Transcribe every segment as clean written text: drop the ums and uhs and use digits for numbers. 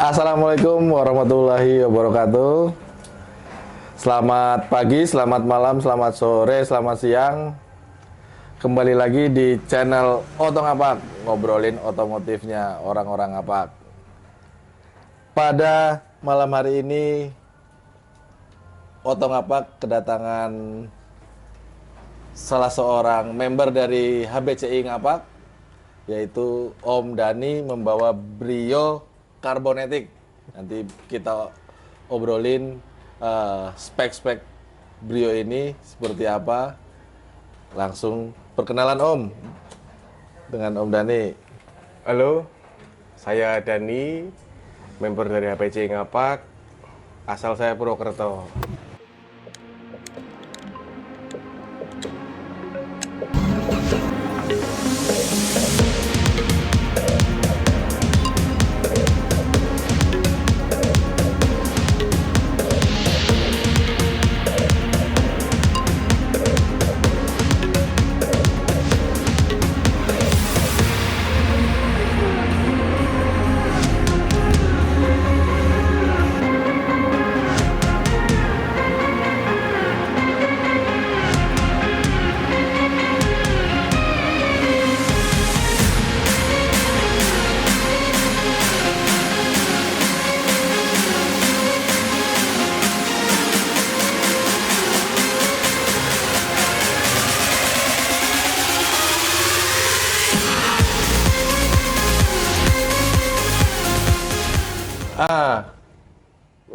Assalamualaikum warahmatullahi wabarakatuh. Selamat pagi, selamat malam, selamat sore, selamat siang. Kembali lagi di channel Otong Apak, ngobrolin otomotifnya orang-orang Apak. Pada malam hari ini, Otong Apak kedatangan salah seorang member dari HBCI Ngapak, yaitu Om Dani membawa Brio Carbonetic. Nanti kita obrolin spek-spek Brio ini seperti apa. Langsung perkenalan Om dengan Om Dani. Halo, saya Dani, member dari HPC Ngapak, asal saya Purwokerto.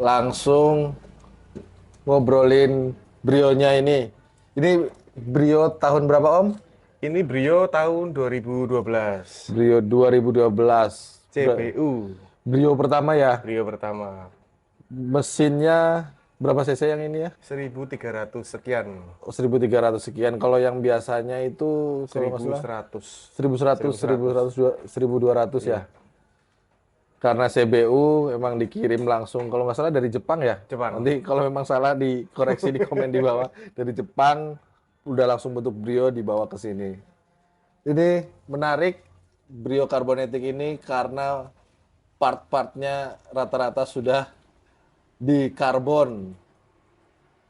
Langsung ngobrolin Brionya ini. Ini Brio tahun berapa Om? Ini Brio tahun 2012, Brio 2012. CBU, Brio pertama ya. Brio pertama, Mesinnya berapa cc yang ini ya? 1300 sekian, 1300 sekian. Kalau yang biasanya itu kalau nggak salah 1100. 1100, 1200 ya. Karena CBU memang dikirim langsung kalau nggak salah dari Jepang ya. Jepang. Nanti kalau memang salah dikoreksi di komen di bawah. Dari Jepang udah langsung bentuk Brio dibawa ke sini. Ini menarik Brio Carbonetic ini karena part-partnya rata-rata sudah di karbon.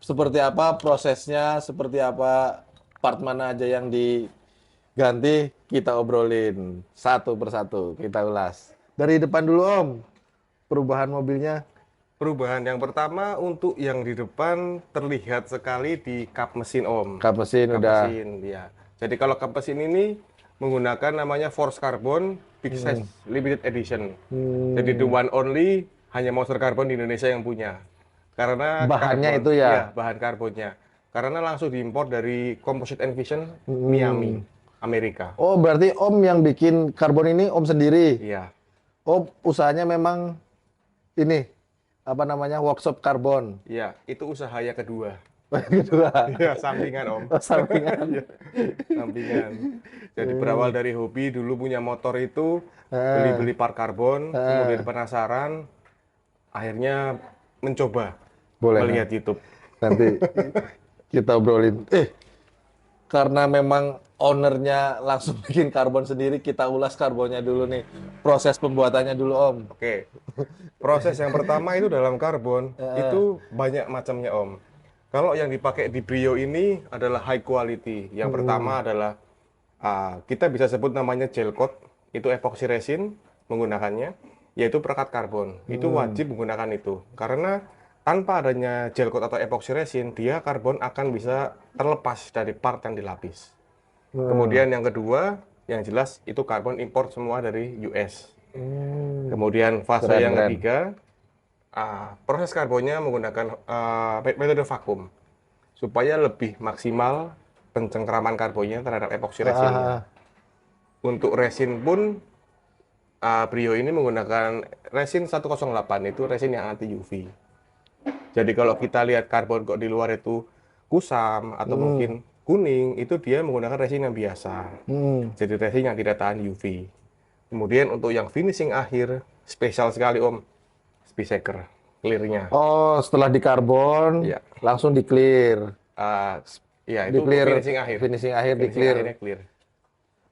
Seperti apa prosesnya, seperti apa part mana aja yang diganti, kita obrolin satu persatu, kita ulas. Dari depan dulu Om, perubahan mobilnya. Perubahan yang pertama untuk yang di depan terlihat sekali di kap mesin Om. Kap mesin Kap udah. mesin, ya. Jadi kalau kap mesin ini menggunakan namanya Force Carbon Big Size Limited Edition. Jadi the one only, hanya Monster Carbon di Indonesia yang punya. Karena Bahannya karbon, itu ya? Iya, bahan karbonnya. Karena langsung diimpor dari Composite Envision Miami, Amerika. Oh berarti Om yang bikin karbon ini Om sendiri? Iya, Oh usahanya memang ini, apa namanya, workshop karbon. iya, itu usaha yang kedua. Kedua. Iya, sampingan Om. Oh, sampingan. Iya, sampingan. Jadi berawal dari hobi, dulu punya motor itu, beli-beli part karbon, kemudian penasaran, akhirnya mencoba Boleh melihat YouTube. nanti kita obrolin. Karena memang ownernya langsung bikin karbon sendiri, kita ulas karbonnya dulu nih. Proses pembuatannya dulu Om. Oke, proses yang pertama itu dalam karbon, itu banyak macamnya Om. Kalau yang dipakai di Brio ini adalah high quality. Yang pertama adalah, kita bisa sebut namanya gel coat, itu epoxy resin menggunakannya, yaitu perekat karbon. Itu wajib menggunakan itu. Karena tanpa adanya gel coat atau epoxy resin, dia karbon akan bisa terlepas dari part yang dilapis. Kemudian yang kedua, yang jelas itu karbon import semua dari US. Kemudian fase Keren, yang keren. ketiga, proses karbonnya menggunakan metode vakum supaya lebih maksimal pencengkraman karbonnya terhadap epoxy resinnya. Untuk resin pun Brio ini menggunakan resin 108, itu resin yang anti UV. Jadi kalau kita lihat karbon kok di luar itu kusam atau mungkin kuning, itu dia menggunakan resin yang biasa. Jadi resin yang tidak tahan UV. Kemudian untuk yang finishing akhir, spesial sekali Om, speed-shaker, clear-nya. Oh setelah di karbon, Iya. langsung di clear. Ya, Di itu clear, finishing akhir. finishing akhir di Finishing clear. akhirnya clear.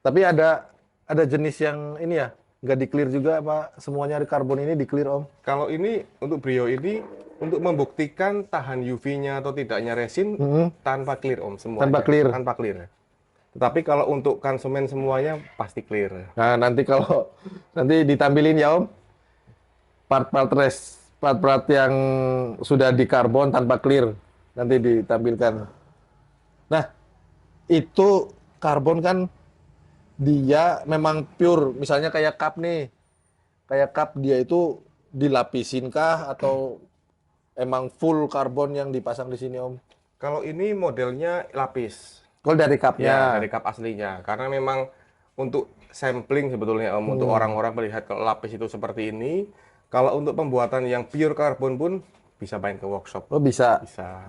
Tapi ada jenis yang ini ya, nggak di clear juga apa semuanya karbon ini di clear Om? Kalau ini untuk Brio ini untuk membuktikan tahan UV-nya atau tidaknya resin Mm-mm. tanpa clear Om Tanpa semuanya, clear. tanpa clear. Tetapi kalau untuk konsumen semuanya pasti clear. Nah, nanti kalau nanti ditampilin ya Om, part-part yang sudah di karbon tanpa clear nanti ditampilkan. Nah, itu karbon kan dia memang pure, misalnya kayak cup nih, kayak cup dia itu dilapisin kah atau emang full karbon yang dipasang di sini Om? Kalau ini modelnya lapis. Kalau dari Ya, cupnya, dari cup aslinya. Karena memang untuk sampling sebetulnya Om, untuk orang-orang melihat kalau lapis itu seperti ini. Kalau untuk pembuatan yang pure karbon pun bisa main ke workshop. oh bisa. Bisa.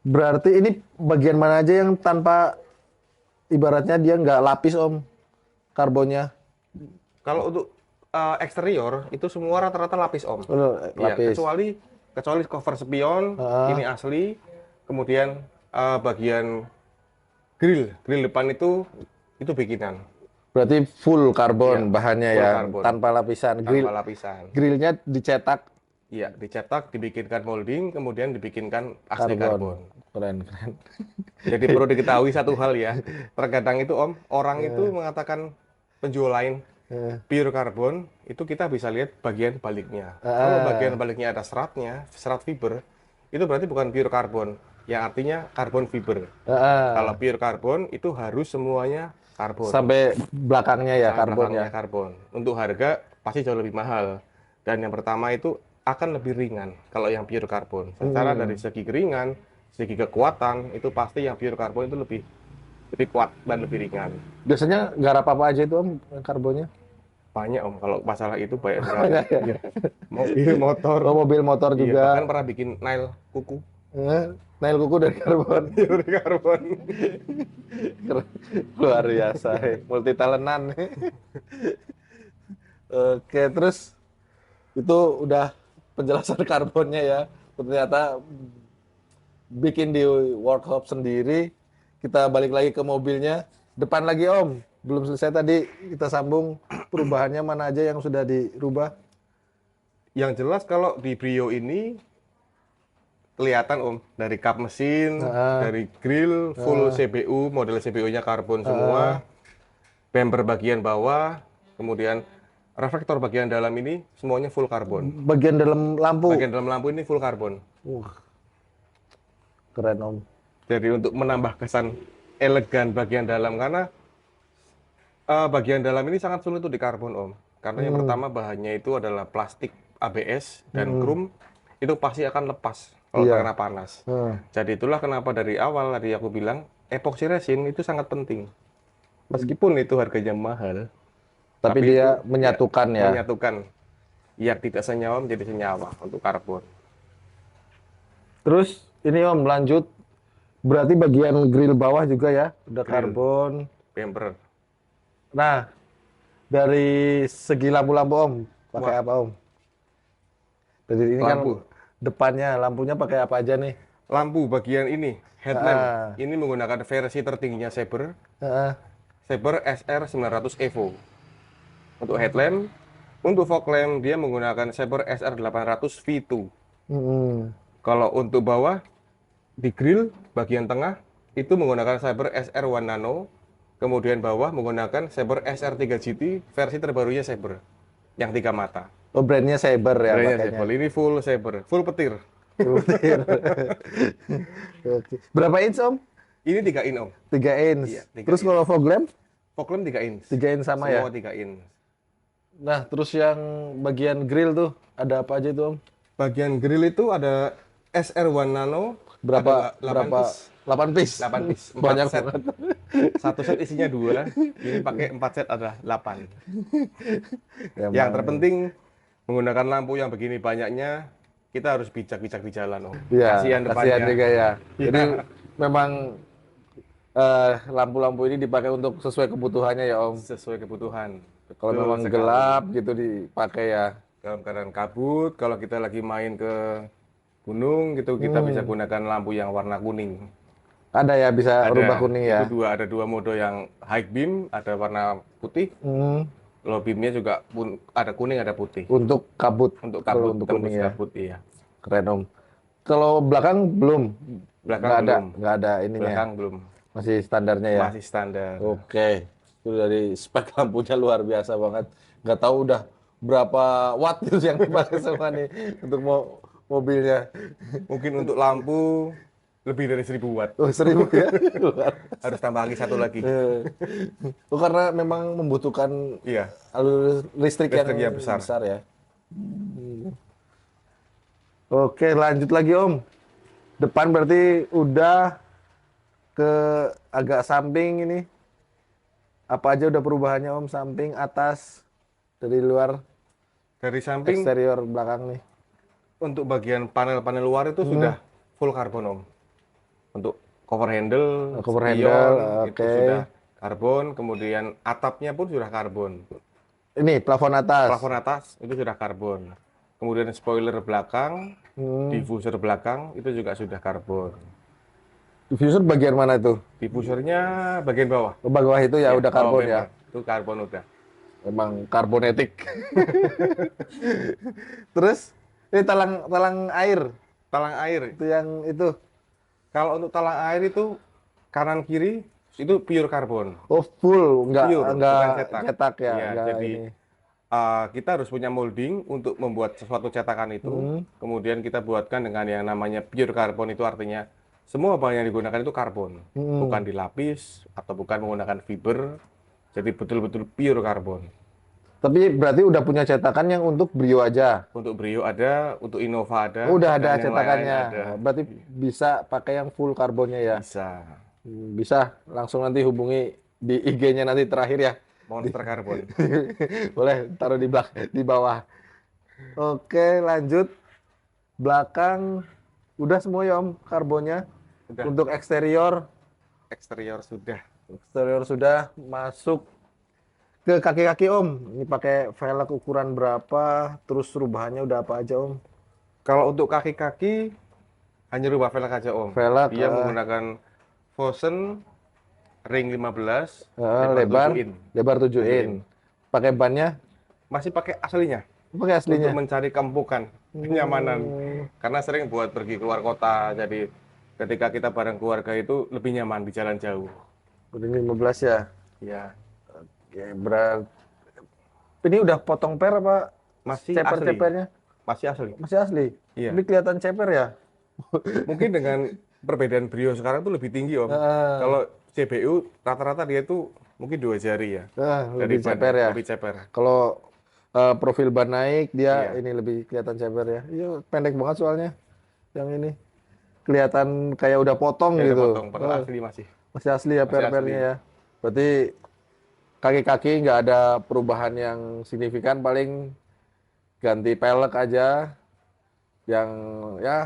Berarti ini bagian mana aja yang tanpa ibaratnya dia nggak lapis Om karbonnya? Kalau untuk eksterior itu semua rata-rata lapis Om. Oh, Ya, lapis. kecuali cover spion ini asli. Kemudian bagian grill depan itu bikinan. Berarti full karbon Iya, bahannya full ya, karbon. tanpa lapisan. Tanpa lapisan. Grillnya dicetak Iya, dicetak, dibikinkan molding, kemudian dibikinkan asli karbon. karbon. Keren, keren. Jadi perlu diketahui satu hal ya. Terkadang itu Om, orang itu mengatakan penjual lain pure karbon, itu kita bisa lihat bagian baliknya. Kalau bagian baliknya ada seratnya, serat fiber, itu berarti bukan pure karbon, yang artinya karbon fiber. Kalau pure karbon itu harus semuanya karbon. Sampai belakangnya ya Sampai karbon ya. belakangnya karbon. Untuk harga pasti jauh lebih mahal. Dan yang pertama itu akan lebih ringan kalau yang pure karbon. Secara dari segi keringan, segi kekuatan, itu pasti yang pure karbon itu lebih kuat dan lebih ringan. Biasanya garap apa aja itu Om karbonnya? Banyak Om, kalau masalah itu banyak sekali. Iya. Mobil, motor. Oh, mobil motor Iya, juga. bahkan pernah bikin nail kuku Nail kuku dari karbon. dari karbon. Luar biasa, multi talentan. Oke, terus itu udah penjelasan karbonnya ya. Ternyata bikin di workshop sendiri. Kita balik lagi ke mobilnya. Depan lagi Om, belum selesai tadi kita sambung perubahannya mana aja yang sudah dirubah. Yang jelas kalau di Brio ini kelihatan Om, dari kap mesin, dari grill, full CBU, model CBU-nya karbon semua, bumper bagian bawah, kemudian reflektor bagian dalam ini semuanya full karbon. Bagian dalam lampu. Bagian dalam lampu ini full karbon. Keren Om. Jadi untuk menambah kesan elegan bagian dalam, karena bagian dalam ini sangat sulit untuk di karbon Om. Karena yang pertama bahannya itu adalah plastik ABS dan krom, itu pasti akan lepas kalau terkena panas. Jadi itulah kenapa dari awal tadi aku bilang epoxy resin itu sangat penting. Meskipun itu harganya mahal, Tapi dia menyatukan ya. menyatukan yang tidak senyawa menjadi senyawa untuk karbon. Terus ini Om lanjut. Berarti bagian grill bawah juga ya, udah Grill. karbon. Bumper. Nah, dari segi lampu-lampu Om, pakai apa Om? Jadi ini Lampu. kan depannya lampunya pakai apa aja nih? Lampu bagian ini, headlamp. Ini menggunakan versi tertingginya Saber, Saber SR 900 Evo. Untuk headlamp, untuk fog lamp dia menggunakan Saber SR 800 V2. Kalau untuk bawah di grill bagian tengah itu menggunakan Saber SR One Nano, kemudian bawah menggunakan Saber SR 3 GT versi terbarunya Saber yang 3 mata. Oh, brandnya Saber ya Brandnya pakainya. Saber. Ini full Saber, full petir. Oke. Berapa inch Om? Ini 3 in Om. 3 inch. Iya, 3 Terus kalau fog lamp? Fog lamp 3 in. 3 inch sama ya? Semua 3 in. Nah, terus yang bagian grill tuh ada apa aja itu Om? Bagian grill itu ada SR One Nano. Berapa? Ada 8 piece. 8 piece. 8 piece. 4 Banyak set. banget. Satu set isinya 2. Ini pakai 4 set ada 8. Ya, Yang terpenting menggunakan lampu yang begini banyaknya, kita harus bijak-bijak di jalan Om. Iya, Kasihan kasihan depannya. juga ya. Iya. Jadi memang lampu-lampu ini dipakai untuk sesuai kebutuhannya ya Om. Sesuai kebutuhan. Kalau Betul memang sekali. gelap gitu dipakai ya. Dalam keadaan kabut, kalau kita lagi main ke gunung gitu, kita bisa gunakan lampu yang warna kuning. Ada ya bisa Ada. rubah kuning ya. Itu ada dua mode yang high beam, ada warna putih. Hmm, Low beamnya juga pun ada kuning, ada putih. untuk kabut. Untuk Kalau kabut, untuk tembus kuning ya. kabut, iya. Keren Om. Kalau belakang belum, Belakang belum. nggak ada ininya. Belakang belum. Masih standarnya ya. Masih standar. Oke, itu dari spek lampunya luar biasa banget. Nggak tahu udah berapa watt itu yang dipakai sama nih untuk mobilnya. Mungkin untuk lampu lebih dari 1000 watt. Oh, 1.000 ya? Luar. Harus tambah lagi satu lagi. Oh, karena memang membutuhkan Iya, alur listrik listrik yang yang besar. besar ya. Oke, lanjut lagi Om. Depan berarti udah ke agak samping ini. Apa aja udah perubahannya Om? Samping, atas, dari luar, Dari samping, eksterior belakang nih. untuk bagian panel-panel luar itu sudah full karbon, Om. Untuk cover handle, Cover spion, handle, itu oke. sudah karbon. Kemudian atapnya pun sudah karbon. Ini plafon atas. Plafon atas itu sudah karbon. Kemudian spoiler belakang, diffuser belakang itu juga sudah karbon. Diffuser bagian mana itu? Diffusernya bagian bawah. Oh, bawah itu ya, udah bawah karbon ya. bumper. Itu karbon udah. Emang karbonetik. Terus ini talang air Talang air. itu yang itu. Kalau untuk talang air itu kanan kiri itu pure karbon. Oh, full, Pure, enggak bukan cetak. cetak ya, Iya, enggak jadi ini. kita harus punya molding untuk membuat sesuatu cetakan itu. Kemudian kita buatkan dengan yang namanya pure karbon, itu artinya semua bahan yang digunakan itu karbon. Bukan dilapis atau bukan menggunakan fiber. Jadi betul-betul pure karbon. Tapi berarti udah punya cetakan yang untuk Brio aja. Untuk Brio ada, untuk Innova ada, Oh, udah dan ada yang cetakannya. lain ada. Berarti bisa pakai yang full karbonnya ya. Bisa. Bisa langsung nanti hubungi di IG-nya nanti terakhir ya. Monster karbon. Boleh taruh di bawah. Oke, lanjut. Belakang udah semua ya Om karbonnya. Udah. Untuk eksterior Eksterior sudah. sudah masuk ke kaki-kaki Om. Ini pakai velg ukuran berapa? Terus rubahannya udah apa aja Om? Kalau untuk kaki-kaki hanya rubah velg aja, Om. Velg, Dia menggunakan Vossen ring 15, lebar 7 in. lebar 7 in. Pakai bannya Masih pakai aslinya pakai aslinya. untuk mencari keempukan, kenyamanan. Karena sering buat pergi keluar kota, jadi ketika kita bareng keluarga itu lebih nyaman di jalan jauh. Udah 15 ya. Ya, Oke, berarti ini udah potong per apa? masih asli. Ceper-cepernya Masih asli. masih asli. Iya. Ini kelihatan ceper ya. Mungkin dengan perbedaan Brio sekarang tuh lebih tinggi, Om. Kalau CBU rata-rata dia tuh mungkin 2 jari ya. Lebih ban, ceper ya. Lebih ceper. Kalau profil ban naik dia Iya. ini lebih kelihatan ceper ya. Iya, pendek banget soalnya. Yang ini kelihatan kayak udah potong Ya, udah gitu. potong, padahal asli masih. Masih asli ya Masih per-pernya asli. ya. Berarti kaki-kaki nggak ada perubahan yang signifikan, paling ganti pelek aja. Yang ya,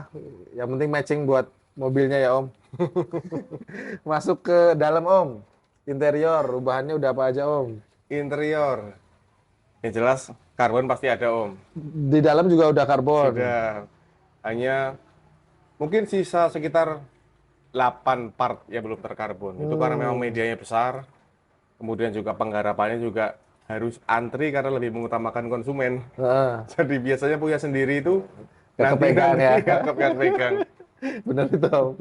yang penting matching buat mobilnya ya Om. Masuk ke dalam Om. Interior, perubahannya udah apa aja Om? Interior. Yang jelas karbon pasti ada, Om. Di dalam juga udah karbon. Sudah. Hanya mungkin sisa sekitar 8 part yang belum terkarbon. Itu karena memang medianya besar. Kemudian juga penggarapannya juga harus antri karena lebih mengutamakan konsumen. Heeh. Jadi biasanya punya sendiri itu Nggak kepegang ya. nggak kepegang. Bener itu Om.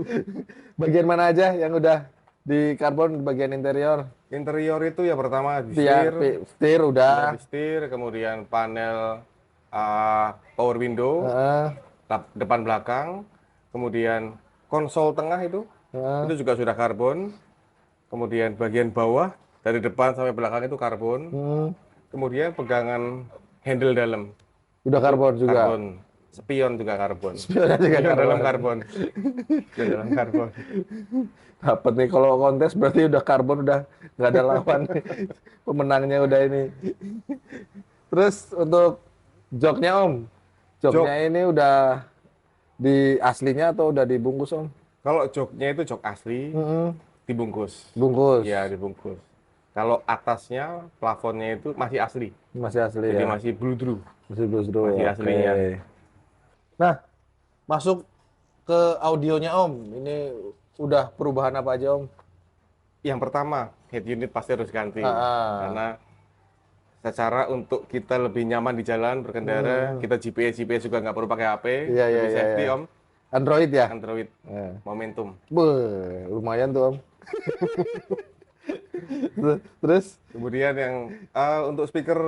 Bagian mana aja yang udah di karbon bagian interior? Interior itu ya pertama di Setir, setir udah. di setir, kemudian panel power window, Heeh. depan belakang, kemudian konsol tengah itu juga sudah karbon. Kemudian bagian bawah dari depan sampai belakang itu karbon. Kemudian pegangan handle dalam Udah karbon juga. karbon. Spion juga karbon. Spionnya juga Spion karbon. dalam karbon. Spion dalam karbon. Dapat nih kalau kontes berarti udah karbon, udah nggak ada lawan. Pemenangnya udah ini. Terus untuk joknya Om, joknya ini udah di aslinya atau udah dibungkus Om? Kalau joknya itu jok asli, dibungkus. Bungkus. Ya, dibungkus. Kalau atasnya, plafonnya itu masih asli. Masih asli Jadi ya. masih bludru. Masih blusdro. Masih Oke. aslinya. Nah, masuk ke audionya Om. Ini udah perubahan apa aja Om? Yang pertama, head unit pasti harus ganti. Ah. Karena secara untuk kita lebih nyaman di jalan berkendara, kita GPS juga nggak perlu pakai HP, Iya, iya, lebih iya, safety iya. Om. Android ya? Android, Eh. Momentum. Lumayan tuh Om. Terus? Kemudian yang untuk speaker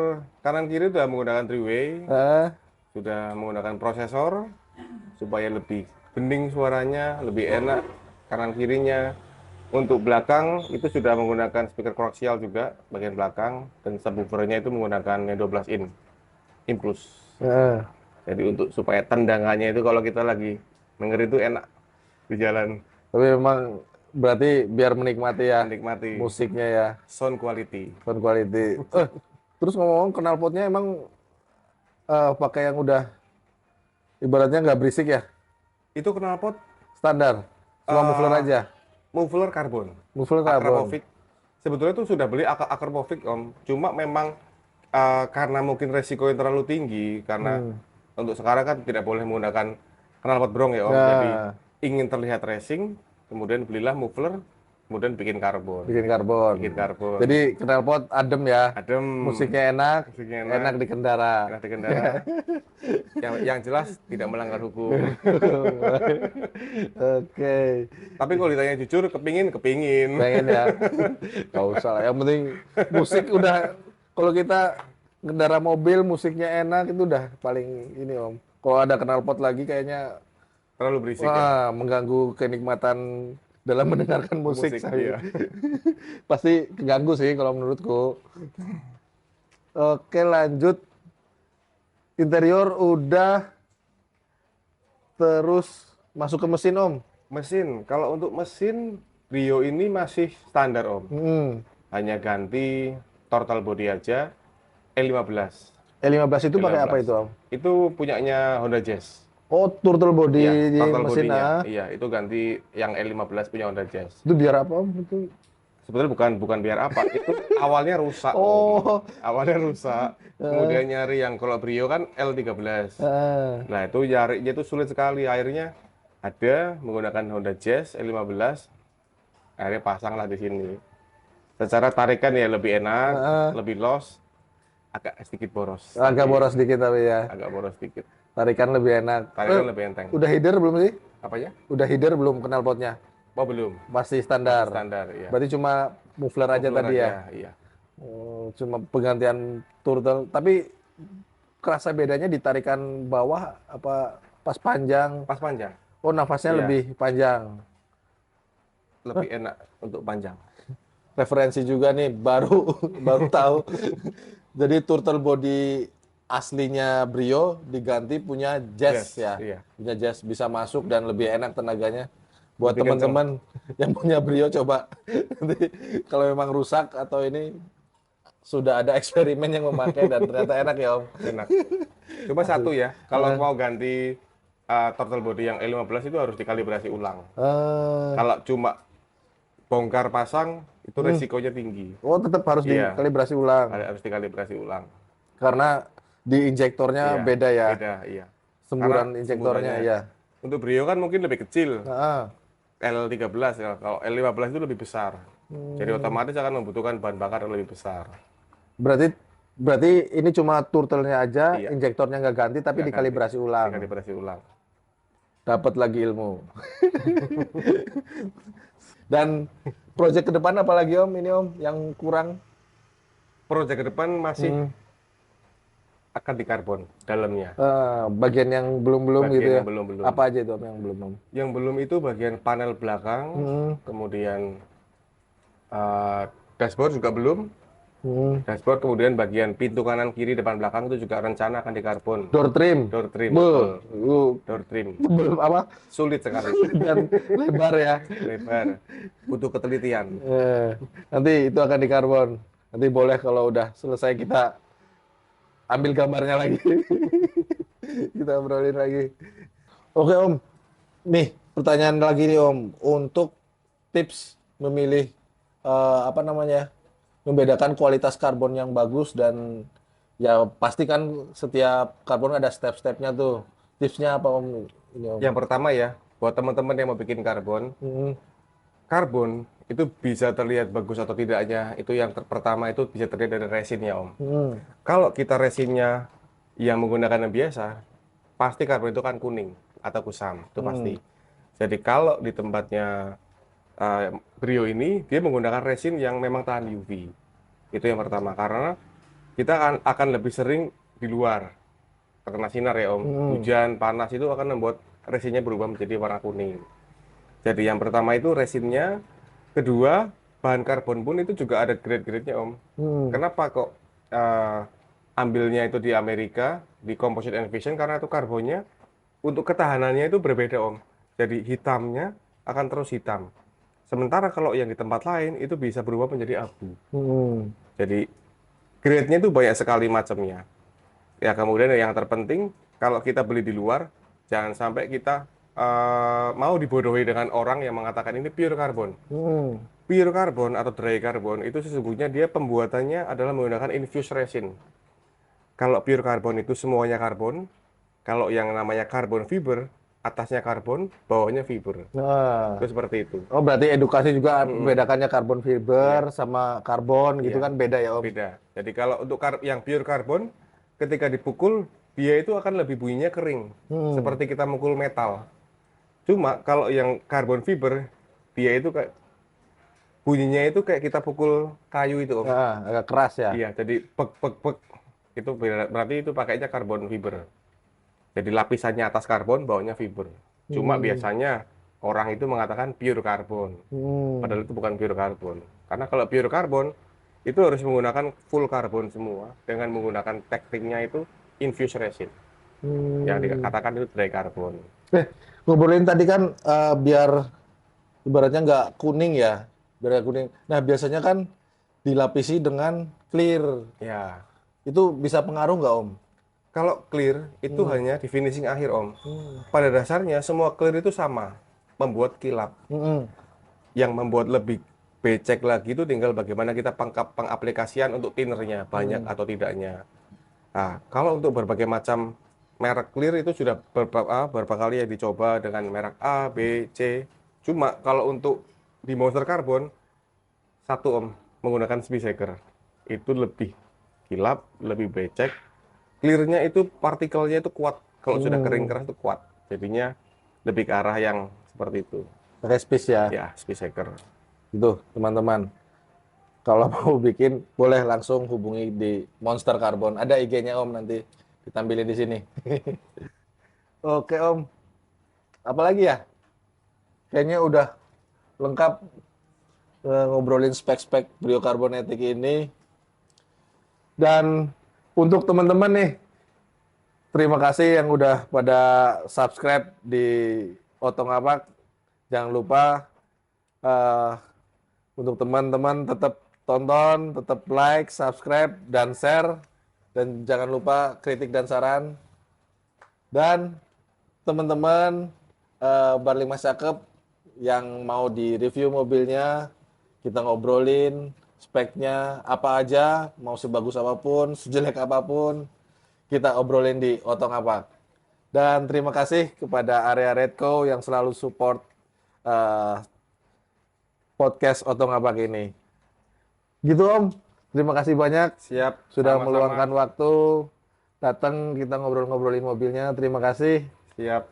kanan kiri sudah menggunakan three-way, Ah. sudah menggunakan prosesor supaya lebih bening suaranya, lebih enak kanan kirinya. Untuk belakang itu sudah menggunakan speaker koaksial juga bagian belakang, dan subwoofernya itu menggunakan yang 12 in plus. Ah. Jadi untuk supaya tendangannya itu kalau kita lagi denger itu enak di jalan, Tapi memang berarti biar menikmati ya menikmati musiknya ya, sound quality. sound quality. Terus ngomong-ngomong knalpotnya emang pakai yang udah ibaratnya nggak berisik ya, Itu knalpot standar, cuma muffler aja, muffler karbon. muffler karbon. Akrapovic. Sebetulnya tuh sudah beli Akrapovic Om. Cuma memang karena mungkin resiko yang terlalu tinggi, karena untuk sekarang kan tidak boleh menggunakan knalpot brong ya Om. Jadi Nah, ingin terlihat racing, kemudian belilah muffler, kemudian bikin karbon. bikin karbon. Bikin karbon. Jadi knalpot adem ya, Adem, musiknya enak, musiknya enak di kendara. enak di kendara. yang jelas tidak melanggar hukum. Oke, Tapi kalau ditanya jujur, kepingin. pengen ya, nggak usah lah. Yang penting musik udah, kalau kita kendara mobil musiknya enak itu udah paling ini Om. Kalau ada knalpot lagi kayaknya Terlalu berisik ya. wah mengganggu kenikmatan dalam mendengarkan musik, Musik, saya. iya. Pasti keganggu sih kalau menurutku. Oke, lanjut. Interior udah, terus masuk ke mesin Om. Mesin, kalau untuk mesin, Brio ini masih standar Om. Hmm. Hanya ganti total body aja, E15. E15 itu pakai apa 15. itu Om? Itu punyanya Honda Jazz. Oh, turtle body Iya, di total mesin bodinya. ah. Iya, itu ganti yang E15 punya Honda Jazz. Itu biar apa Om? Itu. Sebetulnya bukan biar apa, itu awalnya rusak Om. Oh, Awalnya rusak. Kemudian nyari yang kalau Brio kan L13. ah. Nah, itu nyarinya itu sulit sekali. Akhirnya ada menggunakan Honda Jazz E15. Akhirnya pasanglah di sini. Secara tarikan ya lebih enak, lebih los, agak sedikit boros. Agak Tapi boros dikit tapi ya. agak boros sedikit. Tarikan lebih enak. Tarikan lebih enteng. Udah header belum sih? Apa ya? Udah header belum knalpotnya? Oh, belum. Masih standar. Standar, ya. Berarti cuma muffler aja Muffler tadi ya? aja, iya. Oh, cuma penggantian turtle. Tapi kerasa bedanya di tarikan bawah apa pas panjang? Pas panjang, Oh, nafasnya Iya. lebih panjang. lebih enak untuk panjang. Referensi juga nih, baru baru tahu. Jadi turtle body aslinya Brio diganti punya Jazz Jazz, ya. iya. Punya Jazz bisa masuk dan lebih enak tenaganya. Buat Lebih teman-teman yang punya Brio coba nanti kalau memang rusak atau ini sudah ada eksperimen yang memakai dan ternyata enak ya Om. Enak. Cuma satu ya, kalau mau ganti turtle body yang E15 itu harus dikalibrasi ulang. Kalau cuma bongkar pasang, itu resikonya tinggi. Oh, tetap harus Iya. dikalibrasi ulang. Harus dikalibrasi ulang. Karena di injektornya Iya, beda ya. Beda, iya. Semburan Karena injektornya semburannya. ya. Untuk Brio kan mungkin lebih kecil, Heeh. L13 ya. Kalau L15 itu lebih besar. Jadi otomatis akan membutuhkan bahan bakar yang lebih besar. Berarti berarti ini cuma turtle-nya aja, Iya. injektornya nggak ganti tapi Nggak dikalibrasi ulang. Dikalibrasi ulang. Dapat lagi ilmu. Dan proyek ke depan apa lagi Om? Ini Om yang kurang? Proyek ke depan masih akan di karbon dalamnya. Bagian yang belum-belum Bagian gitu ya. yang belum-belum. Apa aja itu Om yang belum Om? Yang belum itu bagian panel belakang, kemudian dashboard juga belum. Dashboard, kemudian bagian pintu kanan kiri depan belakang itu juga rencana akan di karbon. Door trim. Door trim. Be, Door trim. belum apa? Sulit sekali. Dan lebar ya. Lebar. Butuh ketelitian. Nanti itu akan di karbon. Nanti boleh kalau udah selesai kita ambil gambarnya lagi. Kita obrolin lagi. Oke Om, nih pertanyaan lagi nih Om. Untuk tips memilih apa namanya, membedakan kualitas karbon yang bagus dan ya pasti kan setiap karbon ada step-stepnya tuh. Tipsnya apa Om? Ini Om. Yang pertama ya, buat teman-teman yang mau bikin karbon, Hmm, karbon itu bisa terlihat bagus atau tidaknya, itu yang pertama itu bisa terlihat dari resinnya, Om. Kalau kita resinnya yang menggunakan yang biasa, pasti karbon itu kan kuning atau kusam, itu pasti. Jadi kalau di tempatnya Brio ini, dia menggunakan resin yang memang tahan UV. Itu yang pertama, karena kita akan lebih sering di luar, terkena sinar ya Om. Hujan, panas itu akan membuat resinnya berubah menjadi warna kuning. Jadi yang pertama itu resinnya, kedua bahan karbon pun itu juga ada grade-grade-nya Om. Kenapa kok ambilnya itu di Amerika, di Composite and Vision, karena itu karbonnya untuk ketahanannya itu berbeda Om. Jadi hitamnya akan terus hitam. Sementara kalau yang di tempat lain itu bisa berubah menjadi abu. Jadi grade-nya itu banyak sekali macamnya. Ya kemudian yang terpenting kalau kita beli di luar, jangan sampai kita mau dibodohi dengan orang yang mengatakan ini pure carbon. Pure carbon atau dry carbon itu sesungguhnya dia pembuatannya adalah menggunakan infused resin. Kalau pure carbon itu semuanya karbon, kalau yang namanya carbon fiber, atasnya karbon, bawahnya fiber. Nah, Itu seperti itu. oh berarti edukasi juga membedakannya karbon fiber Iya. sama karbon gitu Iya, kan beda ya Om? beda. Jadi kalau untuk yang pure carbon, ketika dipukul, dia itu akan lebih bunyinya kering. Seperti kita mukul metal. Cuma kalau yang carbon fiber, dia itu kayak bunyinya itu kayak kita pukul kayu itu Om. Nah, agak keras ya. Iya, jadi pek pek pek. Itu berarti itu pakainya carbon fiber. Jadi lapisannya atas karbon, bawahnya fiber. Cuma biasanya orang itu mengatakan pure carbon. Padahal itu bukan pure carbon. Karena kalau pure carbon, itu harus menggunakan full karbon semua. Dengan menggunakan tekniknya itu infused resin. Yang dikatakan itu dry carbon. Ngobrolin tadi kan biar ibaratnya nggak kuning ya, biar nggak kuning. Nah biasanya kan dilapisi dengan clear. Ya, Itu bisa pengaruh nggak Om? kalau clear itu hanya di finishing akhir Om. Pada dasarnya semua clear itu sama, membuat kilap. Yang membuat lebih becek lagi itu tinggal bagaimana kita pengaplikasian untuk thinnernya, banyak atau tidaknya. Nah, kalau untuk berbagai macam merek clear itu sudah beberapa kali ya dicoba dengan merek A, B, C. Cuma kalau untuk di Monster Carbon, satu Om, menggunakan speed-shaker. Itu lebih kilap, lebih becek. Clearnya itu partikelnya itu kuat. Kalau sudah kering keras itu kuat. Jadinya lebih ke arah yang seperti itu. Pakai space ya. Ya, speed-shaker. Gitu teman-teman. Kalau mau bikin boleh langsung hubungi di Monster Carbon. Ada IG-nya Om nanti ditampilin di sini. Oke Om. Apalagi ya? Kayaknya udah lengkap ngobrolin spek-spek Brio Carbonetic ini. Dan untuk teman-teman nih, terima kasih yang udah pada subscribe di Otong Apak. Jangan lupa untuk teman-teman tetap tonton, tetap like, subscribe, dan share. Dan jangan lupa kritik dan saran. Dan teman-teman Barling Mas Cakep yang mau di-review mobilnya, kita ngobrolin speknya apa aja, mau sebagus apapun, sejelek apapun, kita obrolin di Otong Apak. Dan terima kasih kepada Area Redco yang selalu support podcast Otong Apak ini. Gitu Om, terima kasih banyak. Siap, Sudah sama-sama. meluangkan waktu datang kita ngobrol-ngobrolin mobilnya. Terima kasih. Siap,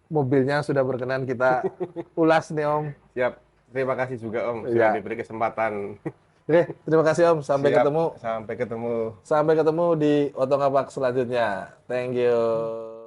Mobilnya sudah berkenan kita ulas nih Om. siap. Terima kasih juga Om, Iya. sudah diberi kesempatan. Oke, terima kasih Om. Sampai Siap, ketemu. Sampai ketemu. Sampai ketemu di Otong Apak selanjutnya. Thank you.